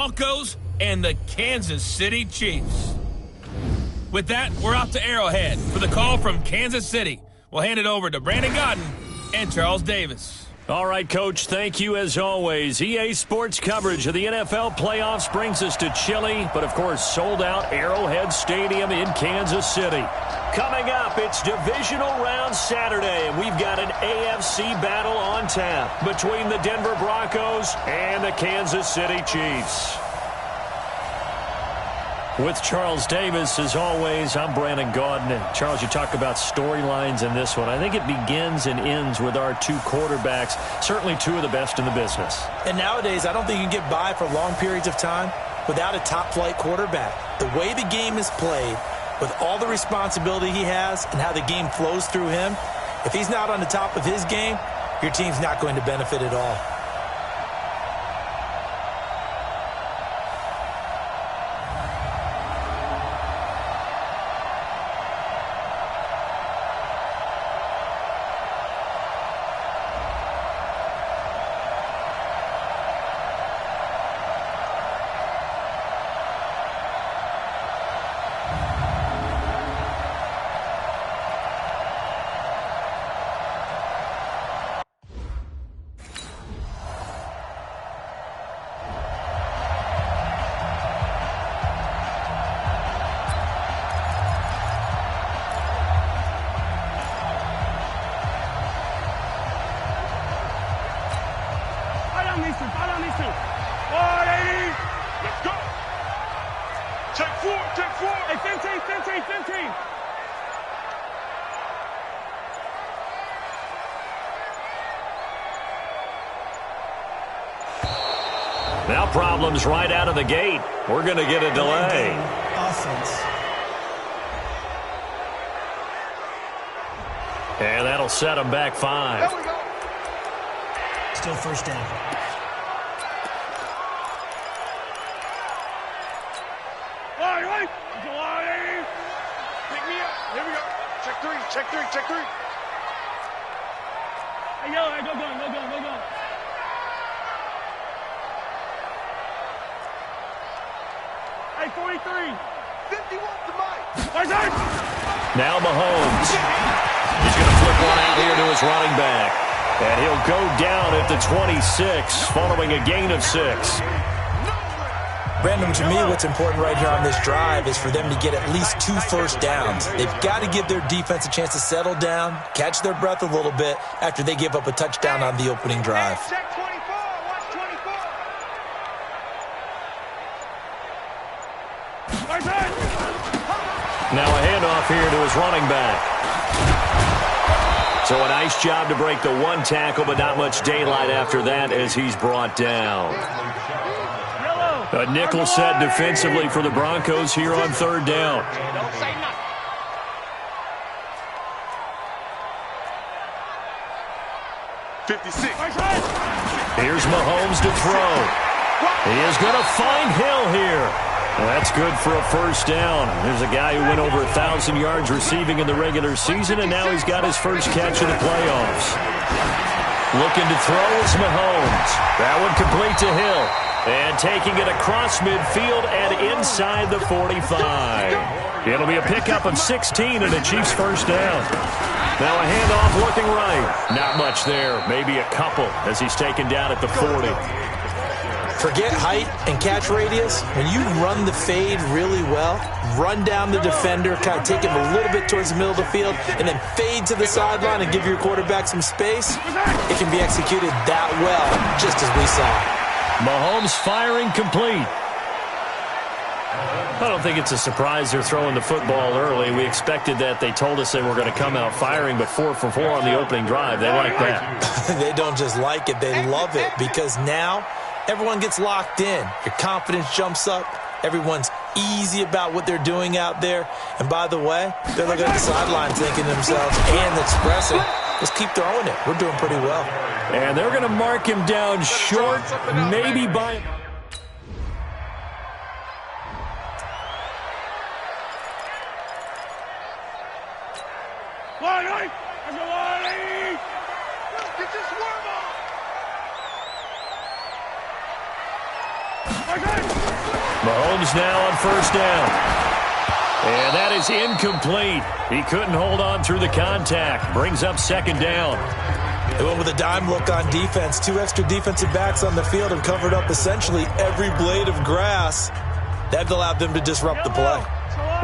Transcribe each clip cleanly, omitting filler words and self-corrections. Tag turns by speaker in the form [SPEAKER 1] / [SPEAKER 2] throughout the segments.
[SPEAKER 1] Broncos and the Kansas City Chiefs. With that, we're off to Arrowhead for the call from Kansas City. We'll hand it over to Brandon Godden and Charles Davis.
[SPEAKER 2] All right, Coach, thank you as always. EA Sports coverage of the NFL playoffs brings us to chilly, but of course sold out Arrowhead Stadium in Kansas City. Coming up, it's Divisional Round Saturday, and we've got an AFC battle on tap between the Denver Broncos and the Kansas City Chiefs. With Charles Davis, as always, I'm Brandon Gaudin. And Charles, you talk about storylines in this one. I think it begins and ends with our two quarterbacks, certainly two of the best in the business.
[SPEAKER 3] And nowadays, I don't think you can get by for long periods of time without a top-flight quarterback. The way the game is played, with all the responsibility he has and how the game flows through him, if he's not on the top of his game, your team's not going to benefit at all.
[SPEAKER 4] Let's go. Take four. Hey, 15.
[SPEAKER 2] Now problems right out of the gate. We're going to get a delay.
[SPEAKER 5] Offense.
[SPEAKER 2] And that'll set them back 5.
[SPEAKER 4] There we go.
[SPEAKER 5] Still first down.
[SPEAKER 4] Pick me up. Here we go. Check three.
[SPEAKER 6] Hey, yo, go gun. Hey, 43.
[SPEAKER 4] 51 to Mike.
[SPEAKER 2] Now Mahomes. He's going to flip one out here to his running back. And he'll go down at the 26 following a gain of 6.
[SPEAKER 3] Brandon, to me, what's important right here on this drive is for them to get at least 2 first downs. They've got to give their defense a chance to settle down, catch their breath a little bit after they give up a touchdown on the opening drive.
[SPEAKER 4] Check 24. Watch 24.
[SPEAKER 2] Now a handoff here to his running back. So a nice job to break the one tackle, but not much daylight after that as he's brought down. A nickel set defensively for the Broncos here on 3rd down.
[SPEAKER 4] Don't say nothing.
[SPEAKER 2] Here's Mahomes to throw. He is going to find Hill here. That's good for a first down. There's a guy who went over 1,000 yards receiving in the regular season, and now he's got his first catch in the playoffs. Looking to throw is Mahomes. That one complete to Hill. And taking it across midfield and inside the 45. It'll be a pickup of 16 and a Chiefs first down. Now a handoff looking right. Not much there. Maybe a couple as he's taken down at the 40.
[SPEAKER 3] Forget height and catch radius. When you run the fade really well, run down the defender, kind of take him a little bit towards the middle of the field, and then fade to the sideline and give your quarterback some space, it can be executed that well, just as we saw.
[SPEAKER 2] Mahomes firing complete. I don't think it's a surprise they're throwing the football early. We expected that. They told us they were going to come out firing, but 4 for 4 on the opening drive. They like that.
[SPEAKER 3] They don't just like it, they love it, because now everyone gets locked in. Your confidence jumps up. Everyone's easy about what they're doing out there. And by the way, they're looking at the sideline thinking to themselves and expressing, let's keep throwing it. We're doing pretty well.
[SPEAKER 2] And they're going to mark him down short, maybe by...
[SPEAKER 4] Get this worm on.
[SPEAKER 2] Mahomes now on first down. And that is incomplete. He couldn't hold on through the contact. Brings up second down.
[SPEAKER 3] They went with a dime look on defense. 2 extra defensive backs on the field and covered up essentially every blade of grass. That allowed them to disrupt the play.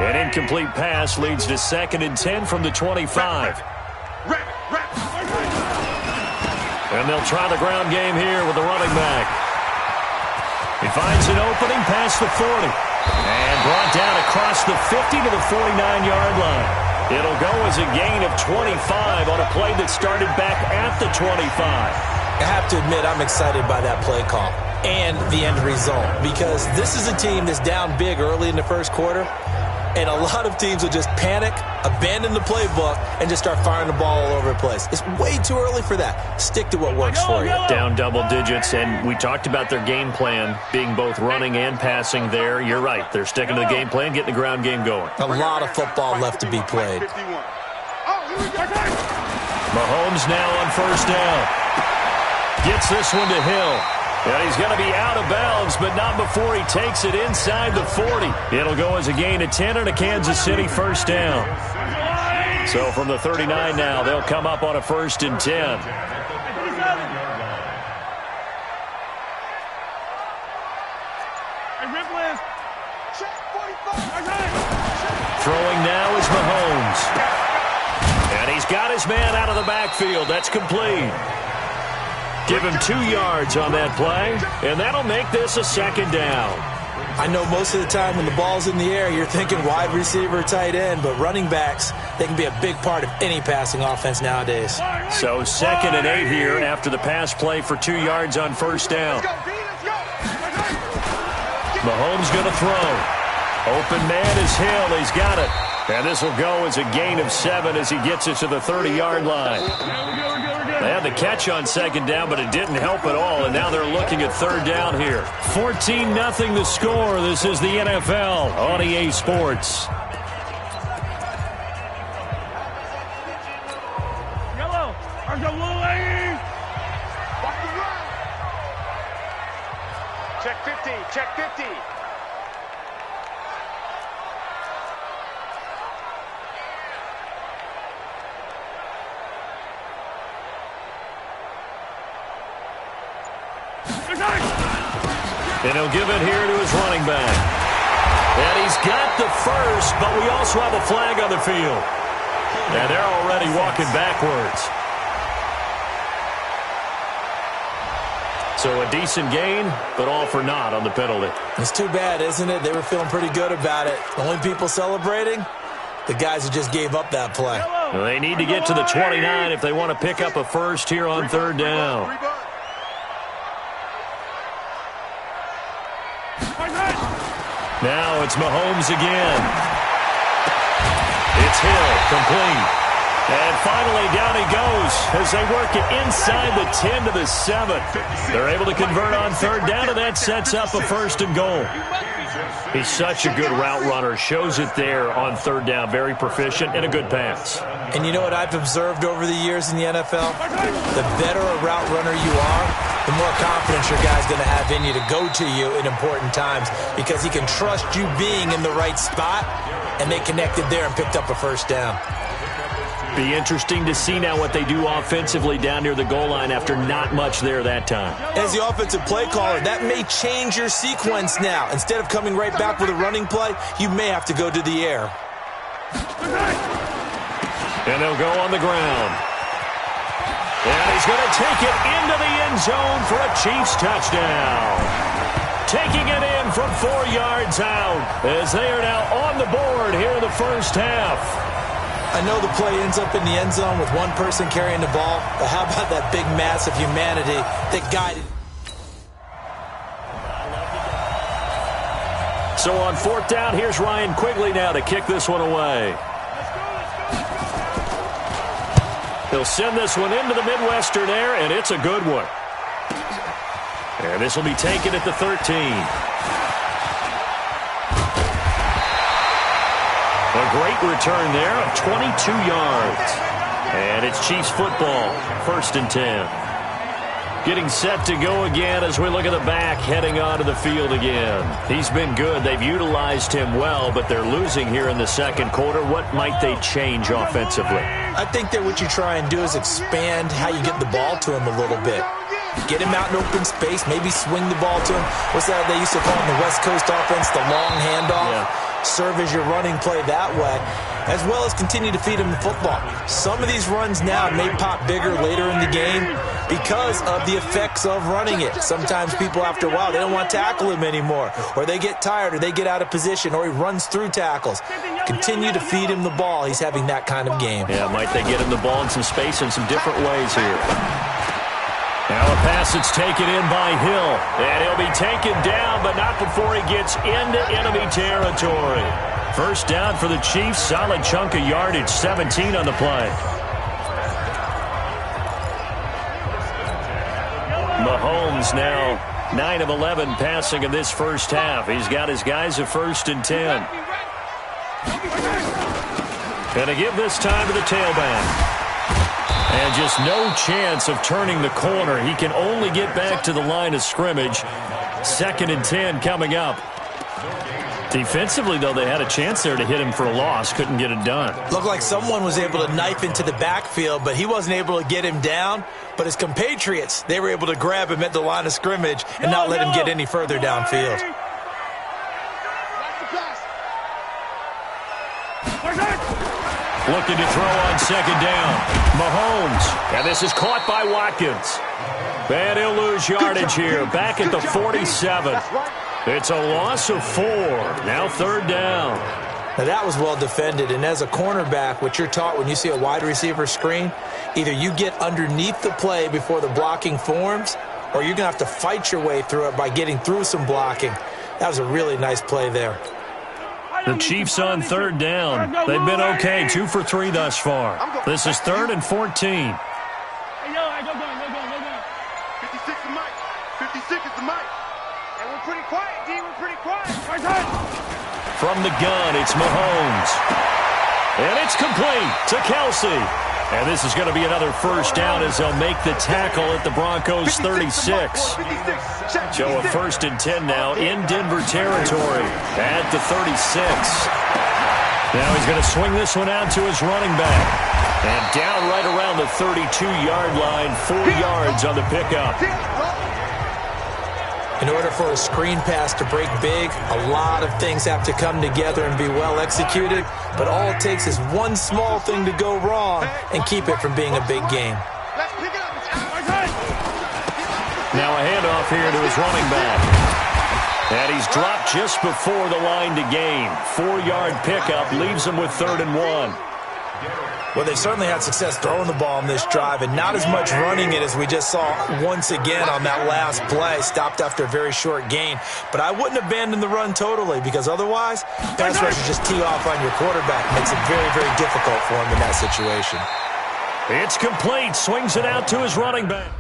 [SPEAKER 2] An incomplete pass leads to 2nd and 10 from the 25. And they'll try the ground game here with the running back. He finds an opening past the 40. And brought down across the 50 to the 49-yard line. It'll go as a gain of 25 on a play that started back at the 25.
[SPEAKER 3] I have to admit, I'm excited by that play call and the end result, because this is a team that's down big early in the first quarter, and a lot of teams will just panic, abandon the playbook, and just start firing the ball all over the place. It's way too early for that. Stick to what works for you.
[SPEAKER 2] Down double digits, and we talked about their game plan being both running and passing there. You're right. They're sticking to the game plan, getting the ground game going.
[SPEAKER 3] A lot of football left to be played.
[SPEAKER 2] Mahomes now on first down. Gets this one to Hill. And he's going to be out of bounds, but not before he takes it inside the 40. It'll go as a gain of 10 and a Kansas City first down. So from the 39 now, they'll come up on a 1st and 10. Throwing now is Mahomes. And he's got his man out of the backfield. That's complete. Give him 2 yards on that play, and that'll make this a 2nd down.
[SPEAKER 3] I know most of the time when the ball's in the air, you're thinking wide receiver, tight end, but running backs, they can be a big part of any passing offense nowadays.
[SPEAKER 2] So 2nd and 8 here after the pass play for 2 yards on first down. Mahomes going to throw. Open man is Hill. He's got it. And this will go as a gain of 7 as he gets it to the 30-yard line. They had the catch on 2nd down, but it didn't help at all, and now they're looking at 3rd down here. 14-0 the score. This is the NFL on EA Sports.
[SPEAKER 6] Yellow.
[SPEAKER 4] Check 50. Check 50.
[SPEAKER 2] And he'll give it here to his running back. And he's got the first, but we also have a flag on the field. And they're already walking backwards. So a decent gain, but all for naught on the penalty.
[SPEAKER 3] It's too bad, isn't it? They were feeling pretty good about it. The only people celebrating, the guys who just gave up that play.
[SPEAKER 2] Well, they need to get to the 29 if they want to pick up a first here on 3rd down. Now it's Mahomes again. It's Hill, complete. And finally down he goes as they work it inside the 10 to the 7. They're able to convert on 3rd down, and that sets up a 1st and goal. He's such a good route runner. Shows it there on 3rd down. Very proficient and a good pass.
[SPEAKER 3] And you know what I've observed over the years in the NFL? The better a route runner you are, the more confidence your guy's going to have in you to go to you in important times, because he can trust you being in the right spot, and they connected there and picked up a 1st down.
[SPEAKER 2] Be interesting to see now what they do offensively down near the goal line after not much there that time.
[SPEAKER 3] As the offensive play caller, that may change your sequence now. Instead of coming right back with a running play, you may have to go to the air.
[SPEAKER 2] And they'll go on the ground. And he's going to take it into the end zone for a Chiefs touchdown. Taking it in from 4 yards out as they are now on the board here in the first half.
[SPEAKER 3] I know the play ends up in the end zone with one person carrying the ball, but how about that big mass of humanity that guided?
[SPEAKER 2] So on 4th down, here's Ryan Quigley now to kick this one away. He'll send this one into the Midwestern air, and it's a good one. And this will be taken at the 13. A great return there of 22 yards. And it's Chiefs football, 1st and 10. Getting set to go again as we look at the back heading onto the field again. He's been good. They've utilized him well, but they're losing here in the second quarter. What might they change offensively?
[SPEAKER 3] I think that what you try and do is expand how you get the ball to him a little bit. Get him out in open space, maybe swing the ball to him. What's that they used to call in the West Coast offense, the long handoff? Yeah. Serve as your running play that way, as well as continue to feed him the football. Some of these runs now may pop bigger later in the game because of the effects of running it. Sometimes people, after a while, they don't want to tackle him anymore, or they get tired, or they get out of position, or he runs through tackles. Continue to feed him the ball. He's having that kind of game.
[SPEAKER 2] Yeah, might they get him the ball in some space in some different ways here. Now a pass that's taken in by Hill. And he'll be taken down, but not before he gets into enemy territory. First down for the Chiefs. Solid chunk of yardage. 17 on the play. Mahomes now 9 of 11 passing in this first half. He's got his guys at 1st and 10. Going to give this time to the tailback. And just no chance of turning the corner. He can only get back to the line of scrimmage. 2nd and 10 coming up. Defensively, though, they had a chance there to hit him for a loss. Couldn't get it done.
[SPEAKER 3] Looked like someone was able to knife into the backfield, but he wasn't able to get him down. But his compatriots, they were able to grab him at the line of scrimmage and not let him get any further downfield.
[SPEAKER 2] Looking to throw on 2nd down. Mahomes. And this is caught by Watkins. And he'll lose yardage here. Back at the 47. It's a loss of 4. Now 3rd down.
[SPEAKER 3] Now that was well defended. And as a cornerback, what you're taught when you see a wide receiver screen, either you get underneath the play before the blocking forms, or you're going to have to fight your way through it by getting through some blocking. That was a really nice play there.
[SPEAKER 2] The Chiefs on 3rd down. They've been okay, 2 for 3 thus far. This is 3rd and 14.
[SPEAKER 6] Hey, yo, go.
[SPEAKER 4] 56 is Mike. 56 is the Mike.
[SPEAKER 6] And we're pretty quiet, D. We're pretty quiet.
[SPEAKER 2] From the gun, it's Mahomes. And it's complete to Kelsey. And this is going to be another first down as they'll make the tackle at the Broncos 36. So a 1st and 10 now in Denver territory at the 36. Now he's going to swing this one out to his running back. And down right around the 32-yard line, 4 yards on the pickup.
[SPEAKER 3] In order for a screen pass to break big, a lot of things have to come together and be well executed. But all it takes is one small thing to go wrong and keep it from being a big game.
[SPEAKER 2] Now a handoff here to his running back. And he's dropped just before the line to gain. 4-yard pickup leaves him with 3rd and 1.
[SPEAKER 3] Well, they certainly had success throwing the ball in this drive, and not as much running it as we just saw once again on that last play. Stopped after a very short gain. But I wouldn't abandon the run totally, because otherwise, pass rushers just tee off on your quarterback. Makes it very, very difficult for him in that situation.
[SPEAKER 2] It's complete. Swings it out to his running back.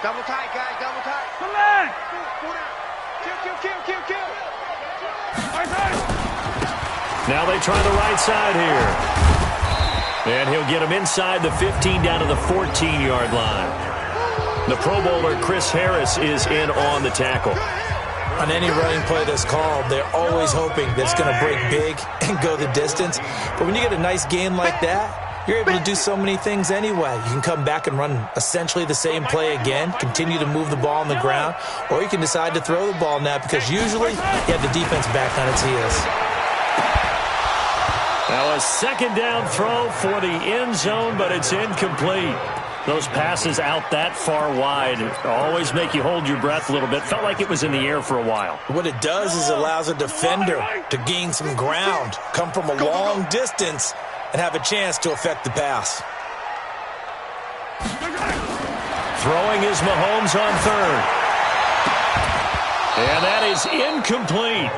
[SPEAKER 4] Double tight, guys, double tight.
[SPEAKER 6] Come back.
[SPEAKER 4] Kill.
[SPEAKER 2] Now they try the right side here. And he'll get him inside the 15 down to the 14-yard line. The Pro Bowler Chris Harris is in on the tackle.
[SPEAKER 3] On any running play that's called, they're always hoping that it's going to break big and go the distance. But when you get a nice gain like that, you're able to do so many things anyway. You can come back and run essentially the same play again, continue to move the ball on the ground, or you can decide to throw the ball now because usually you have the defense back on its heels.
[SPEAKER 2] Now a 2nd down throw for the end zone, but it's incomplete. Those passes out that far wide always make you hold your breath a little bit. Felt like it was in the air for a while.
[SPEAKER 3] What it does is it allows a defender to gain some ground, come from a long distance, and have a chance to affect the pass.
[SPEAKER 2] Throwing is Mahomes on 3rd. And that is incomplete.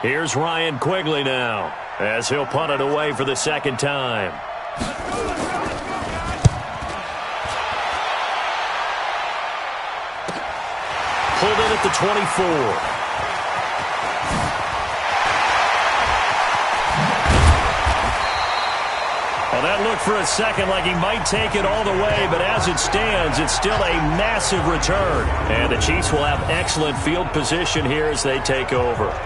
[SPEAKER 2] Here's Ryan Quigley now, as he'll punt it away for the second time. Pulled in at the 24. Well, that looked for a second like he might take it all the way, but as it stands, it's still a massive return. And the Chiefs will have excellent field position here as they take over.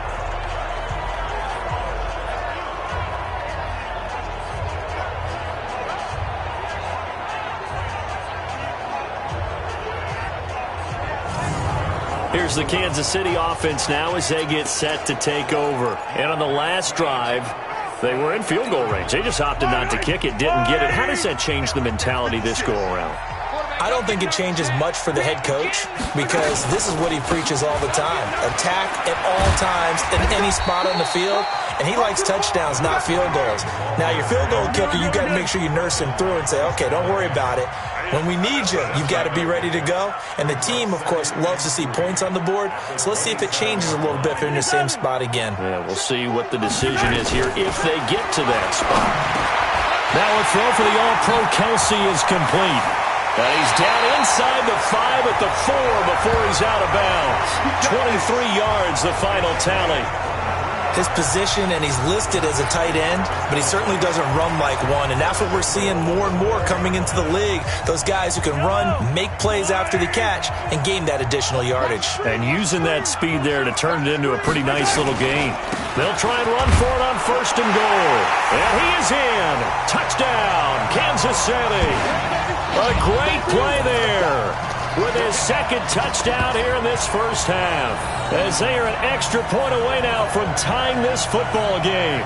[SPEAKER 2] Here's the Kansas City offense now as they get set to take over. And on the last drive, they were in field goal range. They just opted not to kick it, didn't get it. How does that change the mentality this go-around?
[SPEAKER 3] I don't think it changes much for the head coach because this is what he preaches all the time. Attack at all times in any spot on the field, and he likes touchdowns, not field goals. Now, your field goal kicker, you've got to make sure you nurse him through and say, okay, don't worry about it. When we need you, you've got to be ready to go. And the team, of course, loves to see points on the board. So let's see if it changes a little bit if they're in the same spot again.
[SPEAKER 2] Yeah, we'll see what the decision is here if they get to that spot. Now a throw for the All-Pro Kelsey is complete. And he's down inside the 5 at the 4 before he's out of bounds. 23 yards, the final tally.
[SPEAKER 3] His position, and he's listed as a tight end, but he certainly doesn't run like one, and that's what we're seeing more and more coming into the league. Those guys who can run, make plays after the catch, and gain that additional yardage.
[SPEAKER 2] And using that speed there to turn it into a pretty nice little game. They'll try and run for it on 1st and goal. And he is in. Touchdown, Kansas City. A great play there with his second touchdown here in this first half, as they are an extra point away now from tying this football game.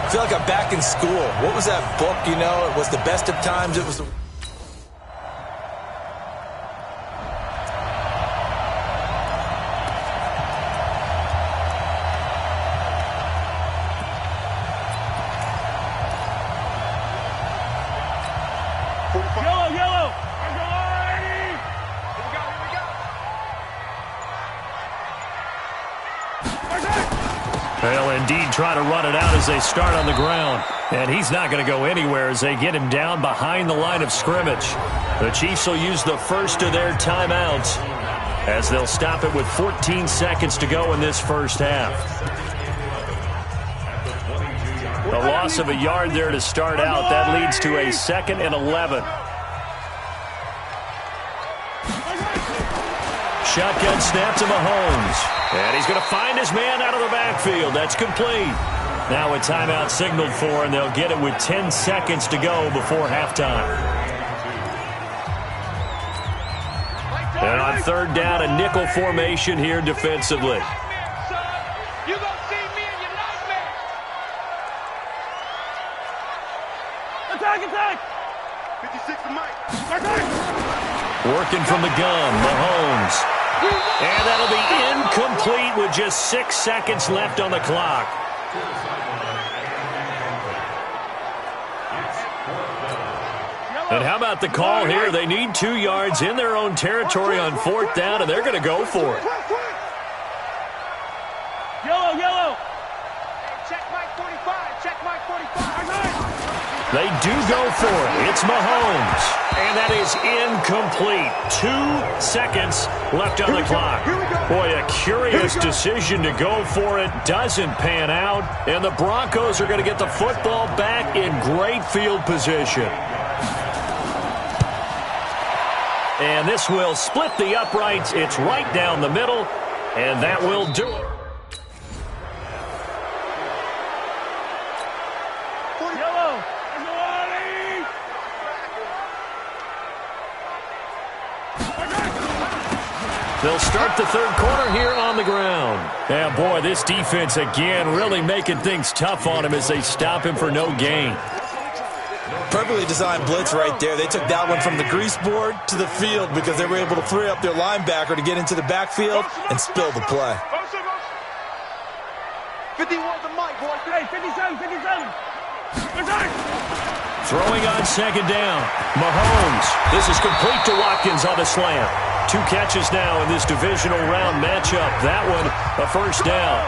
[SPEAKER 3] I feel like I'm back in school. What was that book, you know? It was the best of times. It was the...
[SPEAKER 6] Yellow.
[SPEAKER 2] They'll indeed try to run it out as they start on the ground. And he's not going to go anywhere as they get him down behind the line of scrimmage. The Chiefs will use the first of their timeouts as they'll stop it with 14 seconds to go in this first half. The loss of a yard there to start out. That leads to a 2nd and 11. Shotgun snap to Mahomes. And he's going to find his man out of the backfield. That's complete. Now a timeout signaled for, and they'll get it with 10 seconds to go before halftime. And on 3rd down, a nickel formation here defensively.
[SPEAKER 6] You gonna see me in your nightmare. Attack!
[SPEAKER 4] 56 to Mike.
[SPEAKER 2] Working from the gun, Mahomes. And that'll be incomplete with just 6 seconds left on the clock. And how about the call here? They need 2 yards in their own territory on 4th down, and they're going to go for it.
[SPEAKER 6] Yellow.
[SPEAKER 4] Check Mike 45. Check Mike 45.
[SPEAKER 2] They do go for it. It's Mahomes. And that is incomplete. 2 seconds left on the clock. Boy, a curious decision to go for it. Doesn't pan out. And the Broncos are going to get the football back in great field position. And this will split the uprights. It's right down the middle. And that will do it. They'll start the 3rd quarter here on the ground. Yeah, boy, this defense again really making things tough on him as they stop him for no gain.
[SPEAKER 3] Perfectly designed blitz right there. They took that one from the grease board to the field because they were able to free up their linebacker to get into the backfield and spill the play.
[SPEAKER 4] 51 to Mike, boy.
[SPEAKER 6] Hey, 57.
[SPEAKER 2] Throwing on 2nd down. Mahomes. This is complete to Watkins on the slant. 2 catches now in this divisional round matchup. That one, a first down.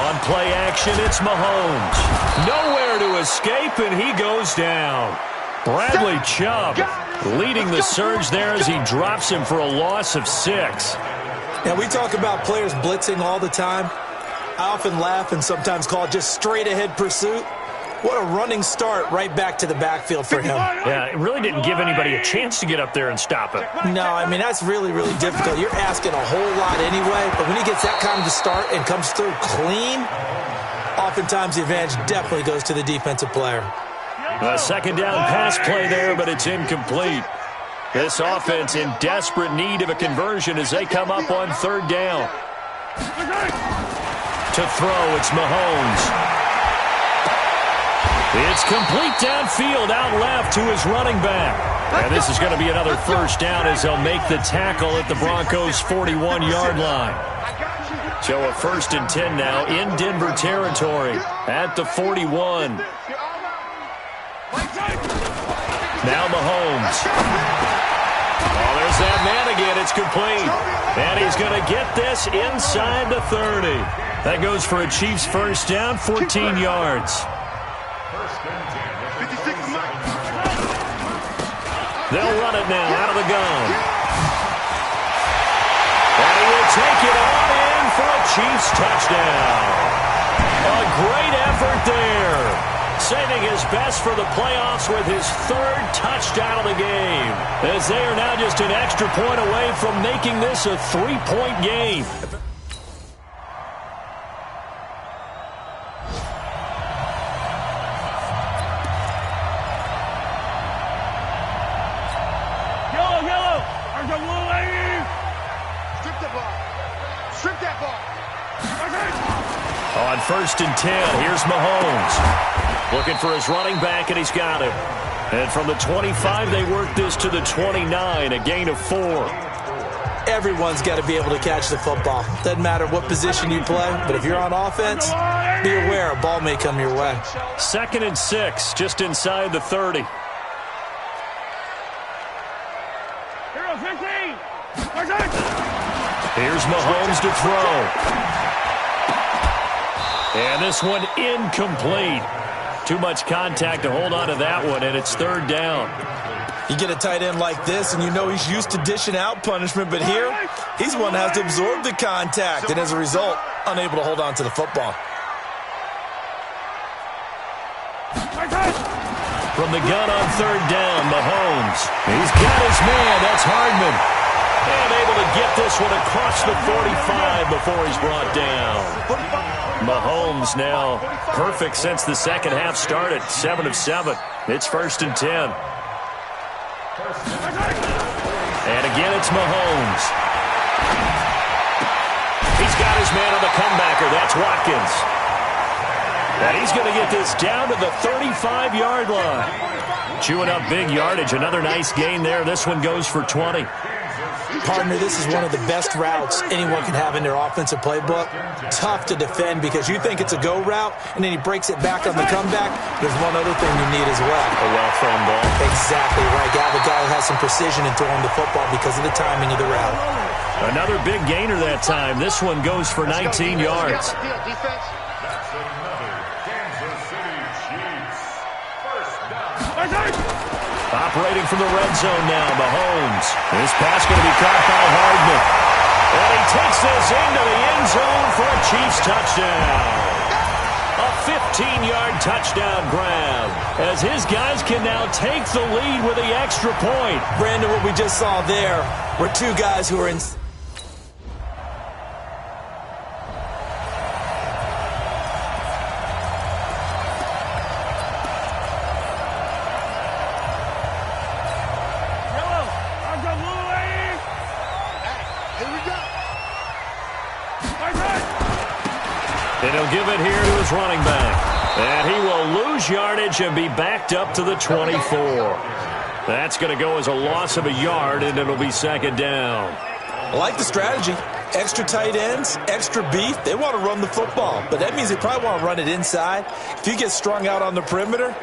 [SPEAKER 2] On play action, it's Mahomes. Nowhere to escape, and he goes down. Bradley Chubb leading the surge there as he drops him for a loss of 6.
[SPEAKER 3] Now, we talk about players blitzing all the time. I often laugh and sometimes call it just straight-ahead pursuit. What a running start right back to the backfield for him.
[SPEAKER 2] Yeah, it really didn't give anybody a chance to get up there and stop him.
[SPEAKER 3] No, I mean, that's really, really difficult. You're asking a whole lot anyway, but when he gets that kind of a start and comes through clean, oftentimes the advantage definitely goes to the defensive player.
[SPEAKER 2] A second down pass play there, but it's incomplete. This offense in desperate need of a conversion as they come up on 3rd down. To throw, it's Mahomes. It's complete downfield, out left to his running back. And this is going to be another first down as they'll make the tackle at the Broncos' 41-yard line. So a 1st and 10 now in Denver territory at the 41. Now Mahomes. Oh, there's that man again. It's complete. And he's going to get this inside the 30. That goes for a Chiefs first down, 14 yards. They'll run it now out of the gun. And he will take it on in for a Chiefs touchdown. A great effort there. Saving his best for the playoffs with his 3rd touchdown of the game. As they are now just an extra point away from making this a 3-point game. On 1st and 10, here's Mahomes. Looking for his running back, and he's got him. And from the 25, they work this to the 29, a gain of 4.
[SPEAKER 3] Everyone's got to be able to catch the football. Doesn't matter what position you play, but if you're on offense, be aware a ball may come your way.
[SPEAKER 2] 2nd and 6, just inside the 30. Here's Mahomes to throw. And this one incomplete. Too much contact to hold on to that one, and it's 3rd down.
[SPEAKER 3] You get a tight end like this, and you know he's used to dishing out punishment, but here, he's one that has to absorb the contact, and as a result, unable to hold on to the football.
[SPEAKER 2] From the gun on 3rd down, Mahomes. He's got his man. That's Hardman. And able to get this one across the 45 before he's brought down. Mahomes now perfect since the second half started. 7 of 7. It's 1st and 10. And again, it's Mahomes. He's got his man on the comebacker. That's Watkins. And he's going to get this down to the 35-yard line. Chewing up big yardage. Another nice gain there. This one goes for 20.
[SPEAKER 3] Partner, this is one of the best routes anyone can have in their offensive playbook. Tough to defend because you think it's a go route, and then he breaks it back on the comeback. There's one other thing you need as well.
[SPEAKER 2] A well-thrown ball.
[SPEAKER 3] Exactly right. You have a guy who has some precision in throwing the football because of the timing of the route.
[SPEAKER 2] Another big gainer that time. This one goes for 19 yards. Operating from the red zone now, Mahomes. This pass going to be caught by Hardman. And he takes this into the end zone for a Chiefs touchdown. A 15-yard touchdown grab as his guys can now take the lead with the extra point.
[SPEAKER 3] Brandon, what we just saw there were two guys who are in...
[SPEAKER 2] And he'll give it here to his running back. And he will lose yardage and be backed up to the 24. That's going to go as a loss of a yard, and it'll be 2nd down.
[SPEAKER 3] I like the strategy. Extra tight ends, extra beef. They want to run the football, but that means they probably want to run it inside. If you get strung out on the perimeter,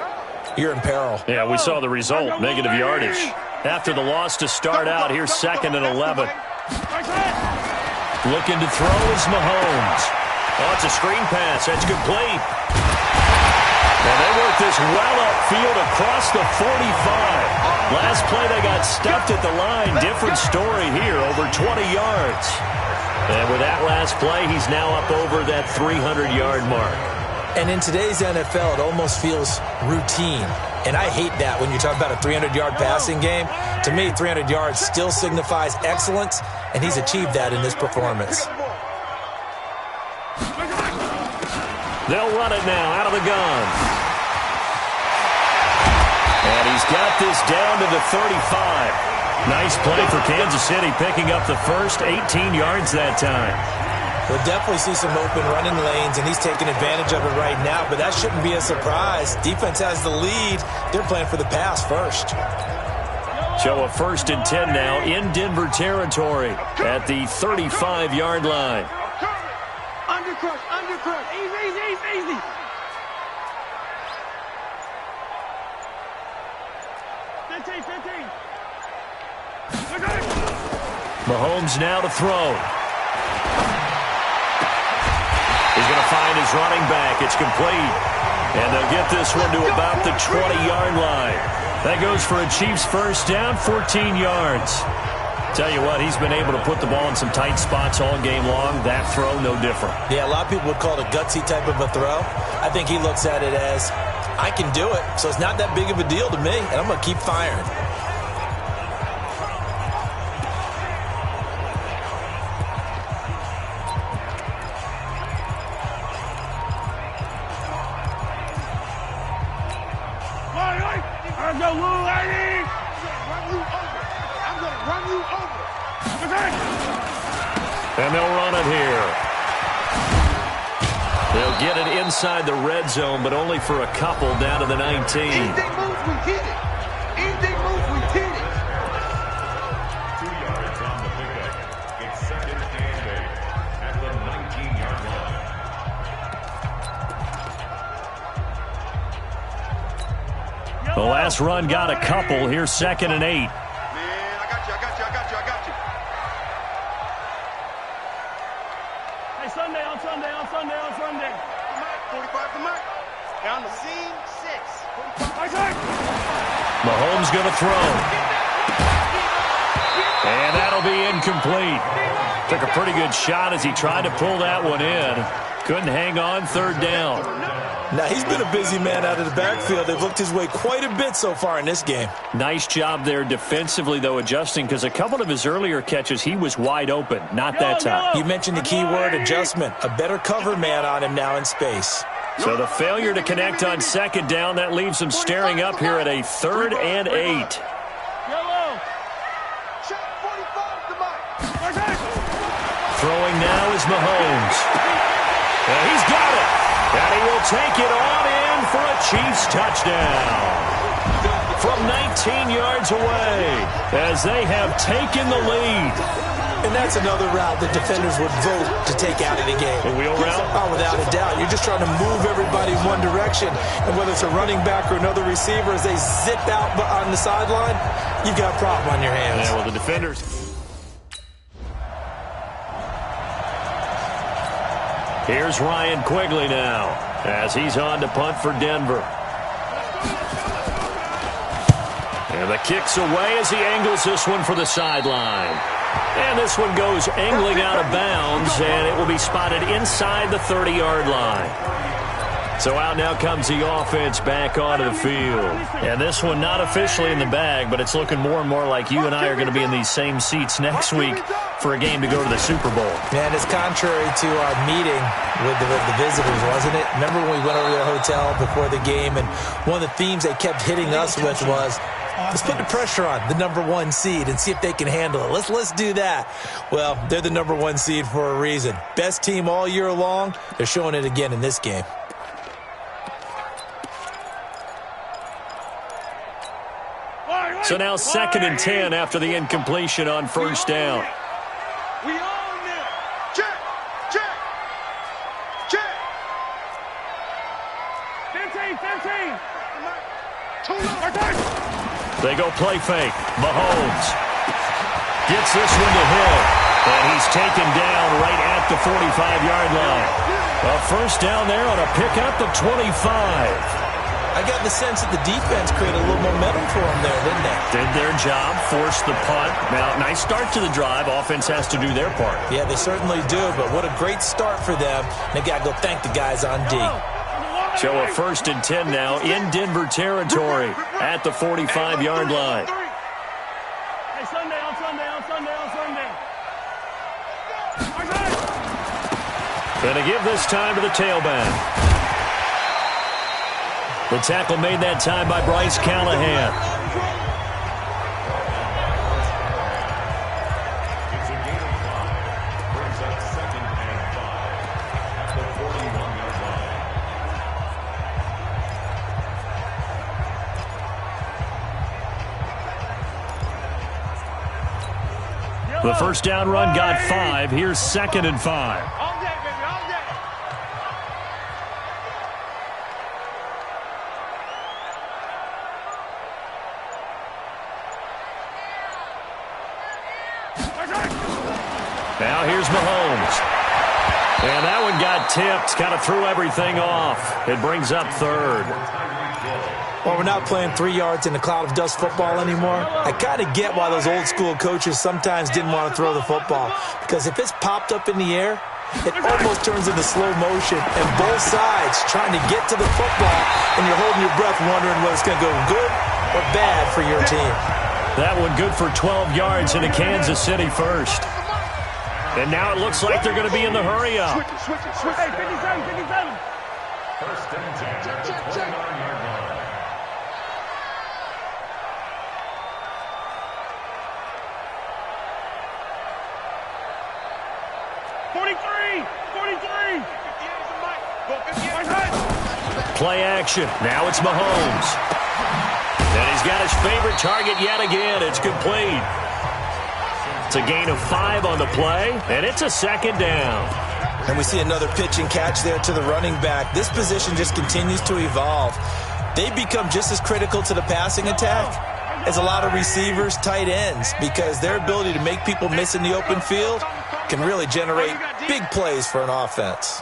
[SPEAKER 3] you're in peril.
[SPEAKER 2] Yeah, we saw the result, negative yardage. After the loss to start out, here's 2nd and 11. Looking to throw is Mahomes. Oh, it's a screen pass. That's complete. And they work this well upfield across the 45. Last play, they got stuffed at the line. Different story here, over 20 yards. And with that last play, he's now up over that 300-yard mark.
[SPEAKER 3] And in today's NFL, it almost feels routine. And I hate that when you talk about a 300-yard passing game. To me, 300 yards still signifies excellence, and he's achieved that in this performance.
[SPEAKER 2] They'll run it now out of the gun. And he's got this down to the 35. Nice play for Kansas City, picking up the first 18 yards that time.
[SPEAKER 3] We'll definitely see some open running lanes, and he's taking advantage of it right now, but that shouldn't be a surprise. Defense has the lead. They're playing for the pass first.
[SPEAKER 2] So a 1st and 10 now in Denver territory at the 35-yard line.
[SPEAKER 6] Undercrush. Easy.
[SPEAKER 2] Mahomes now to throw. He's going to find his running back. It's complete. And they'll get this one to about the 20-yard line. That goes for a Chiefs first down, 14 yards. Tell you what, he's been able to put the ball in some tight spots all game long. That throw, no different.
[SPEAKER 3] Yeah, a lot of people would call it a gutsy type of a throw. I think he looks at it as, I can do it, so it's not that big of a deal to me, and I'm going to keep firing.
[SPEAKER 2] And they'll run it here. They'll get it inside the red zone, but only for a couple down to the 19.
[SPEAKER 6] Anything moves, we hit it. Anything moves, we hit it.
[SPEAKER 7] 2 yards on the pickup. It's 2nd and 8 at the 19-yard line.
[SPEAKER 2] The last run got a couple. Here's 2nd and 8.
[SPEAKER 6] Sunday. 45 to Mike. Down to scene 6.
[SPEAKER 2] Mahomes going to throw. And that'll be incomplete. Took a pretty good shot as he tried to pull that one in. Couldn't hang on, 3rd down.
[SPEAKER 3] Now, he's been a busy man out of the backfield. They've looked his way quite a bit so far in this game.
[SPEAKER 2] Nice job there defensively, though, adjusting, because a couple of his earlier catches, he was wide open. Not that time.
[SPEAKER 3] You mentioned the key word, adjustment. A better cover man on him now in space.
[SPEAKER 2] So the failure to connect on 2nd down, that leaves him staring up here at a 3rd and 8. Throwing now is Mahomes. And he's got it. And he will take it on in for a Chiefs touchdown. From 19 yards away as they have taken the lead.
[SPEAKER 3] And that's another route that defenders would vote to take out of the game.
[SPEAKER 2] A wheel route?
[SPEAKER 3] Oh, without a doubt. You're just trying to move everybody in one direction. And whether it's a running back or another receiver, as they zip out on the sideline, you've got a problem on your hands.
[SPEAKER 2] Yeah, well, the defenders... Here's Ryan Quigley now as he's on to punt for Denver. And the kick's away as he angles this one for the sideline. And this one goes angling out of bounds, and it will be spotted inside the 30-yard line. So out now comes the offense back onto the field. And this one not officially in the bag, but it's looking more and more like you and I are going to be in these same seats next week for a game to go to the Super Bowl.
[SPEAKER 3] Man, it's contrary to our meeting with the visitors, wasn't it? Remember when we went over to the hotel before the game, and one of the themes they kept hitting us with was, let's put the pressure on the #1 seed and see if they can handle it. Let's do that. Well, they're the #1 seed for a reason. Best team all year long. They're showing it again in this game.
[SPEAKER 2] So now 2nd and 10 after the incompletion on 1st down.
[SPEAKER 6] We own it. Check. 15.
[SPEAKER 2] They go play fake. Mahomes gets this one to Hill, and he's taken down right at the 45-yard line. A first down there on a pickup of 25.
[SPEAKER 3] I got the sense that the defense created a little momentum for them there, didn't they?
[SPEAKER 2] Did their job, forced the punt. Now, nice start to the drive. Offense has to do their part.
[SPEAKER 3] Yeah, they certainly do, but what a great start for them. They got to go thank the guys on D.
[SPEAKER 2] So a 1st and 10 now in Denver territory at the 45-yard line.
[SPEAKER 6] Hey, Sunday.
[SPEAKER 2] Going to give this time to the tailback. The tackle made that time by Bryce Callahan.
[SPEAKER 7] It's a gain of 5. Brings up 2nd and 5 at the 41-yard line.
[SPEAKER 2] The first down run got 5. Here's 2nd and 5.
[SPEAKER 6] All day, baby, all day.
[SPEAKER 2] Now here's Mahomes. And that one got tipped. Kind of threw everything off. It brings up 3rd.
[SPEAKER 3] Well, we're not playing 3 yards in a cloud of dust football anymore. I kind of get why those old school coaches sometimes didn't want to throw the football. Because if it's popped up in the air, it almost turns into slow motion. And both sides trying to get to the football, and you're holding your breath wondering whether it's going to go good or bad for your team.
[SPEAKER 2] That one good for 12 yards into Kansas City first. And now it looks like they're going to be in the hurry-up.
[SPEAKER 6] Switch it. Hey, 57.
[SPEAKER 7] First and 10 at the 29-yard line.
[SPEAKER 2] Play action. Now it's Mahomes. And he's got his favorite target yet again. It's complete. It's a gain of 5 on the play, and it's a 2nd down.
[SPEAKER 3] And we see another pitch and catch there to the running back. This position just continues to evolve. They become just as critical to the passing attack as a lot of receivers, tight ends, because their ability to make people miss in the open field can really generate big plays for an offense.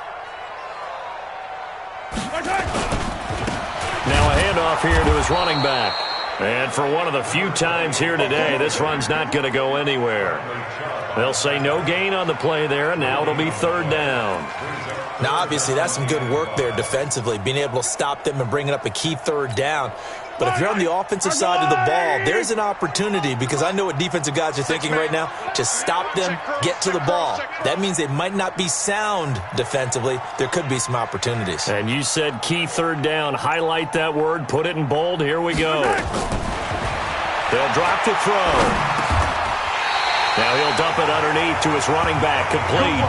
[SPEAKER 2] Now a handoff here to his running back. And for one of the few times here today, this run's not going to go anywhere. They'll say no gain on the play there, and now it'll be 3rd down.
[SPEAKER 3] Now, obviously, that's some good work there defensively, being able to stop them and bringing up a key 3rd down. But if you're on the offensive side of the ball, there's an opportunity, because I know what defensive guys are thinking right now. Just stop them, get to the ball. That means they might not be sound defensively. There could be some opportunities.
[SPEAKER 2] And you said key 3rd down. Highlight that word. Put it in bold. Here we go. They'll drop to throw. Now he'll dump it underneath to his running back. Complete.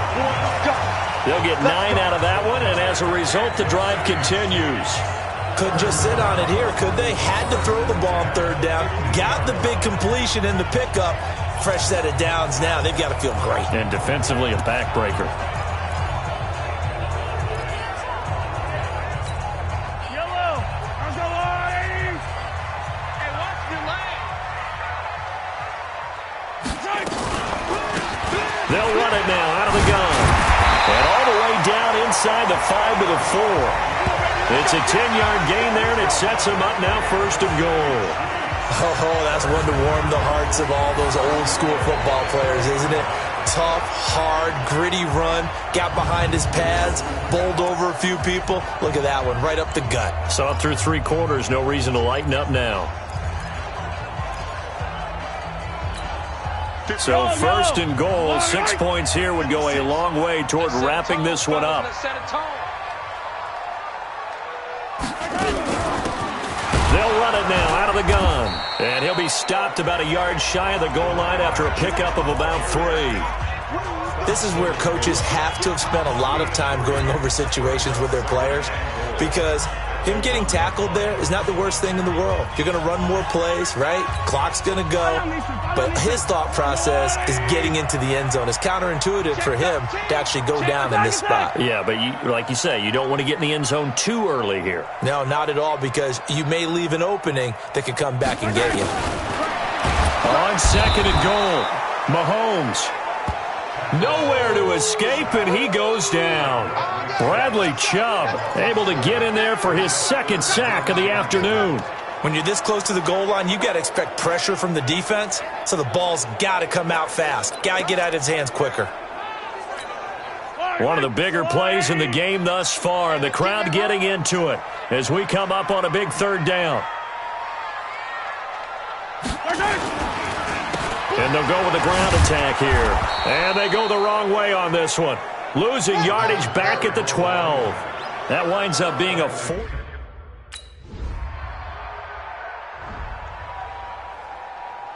[SPEAKER 2] They'll get 9 out of that one, and as a result, the drive continues.
[SPEAKER 3] Couldn't just sit on it here, could they? Had to throw the ball on 3rd down. Got the big completion in the pickup. Fresh set of downs now. They've got to feel great.
[SPEAKER 2] And defensively, a backbreaker.
[SPEAKER 6] Yellow. How's the line? Hey, watch the line.
[SPEAKER 2] They'll run it now out of the gun. And all the way down inside the 5 to the 4. It's a 10-yard gain there, and it sets him up now 1st and goal.
[SPEAKER 3] Oh, that's one to warm the hearts of all those old-school football players, isn't it? Tough, hard, gritty run. Got behind his pads, bowled over a few people. Look at that one, right up the gut.
[SPEAKER 2] Saw it through 3 quarters. No reason to lighten up now. So 1st and goal, 6 points here would go a long way toward wrapping this one up. They'll run it now out of the gun. And he'll be stopped about a yard shy of the goal line after a pickup of about 3.
[SPEAKER 3] This is where coaches have to have spent a lot of time going over situations with their players, because him getting tackled there is not the worst thing in the world. You're going to run more plays, right? Clock's going to go. But his thought process is getting into the end zone. It's counterintuitive for him to actually go down in this spot.
[SPEAKER 2] Yeah, but like you say, you don't want to get in the end zone too early here.
[SPEAKER 3] No, not at all, because you may leave an opening that could come back and get you.
[SPEAKER 2] On second and goal, Mahomes. Nowhere to escape, and he goes down. Bradley Chubb able to get in there for his second sack of the afternoon.
[SPEAKER 3] When you're this close to the goal line, you got to expect pressure from the defense, so the ball's got to come out fast. Got to get out of his hands quicker.
[SPEAKER 2] One of the bigger plays in the game thus far, and the crowd getting into it as we come up on a big third down. And they'll go with the ground attack here. And they go the wrong way on this one. Losing yardage back at the 12. That winds up being a 4.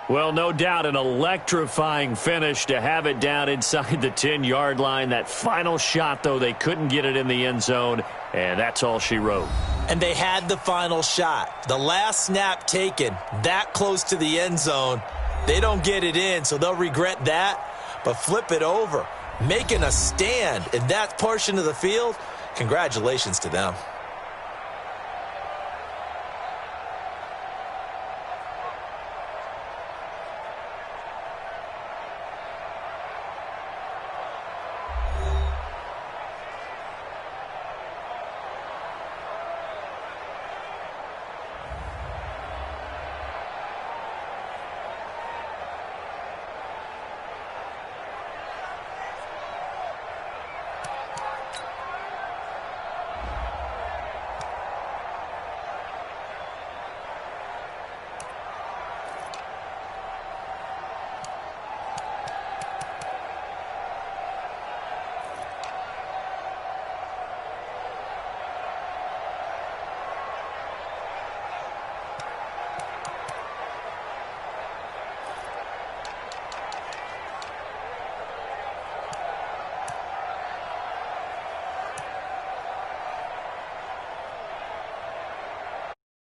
[SPEAKER 2] Well, no doubt an electrifying finish to have it down inside the 10-yard line. That final shot, though, they couldn't get it in the end zone, and that's all she wrote.
[SPEAKER 3] And they had the final shot. The last snap taken that close to the end zone. They don't get it in, so they'll regret that. But flip it over, making a stand in that portion of the field, congratulations to them.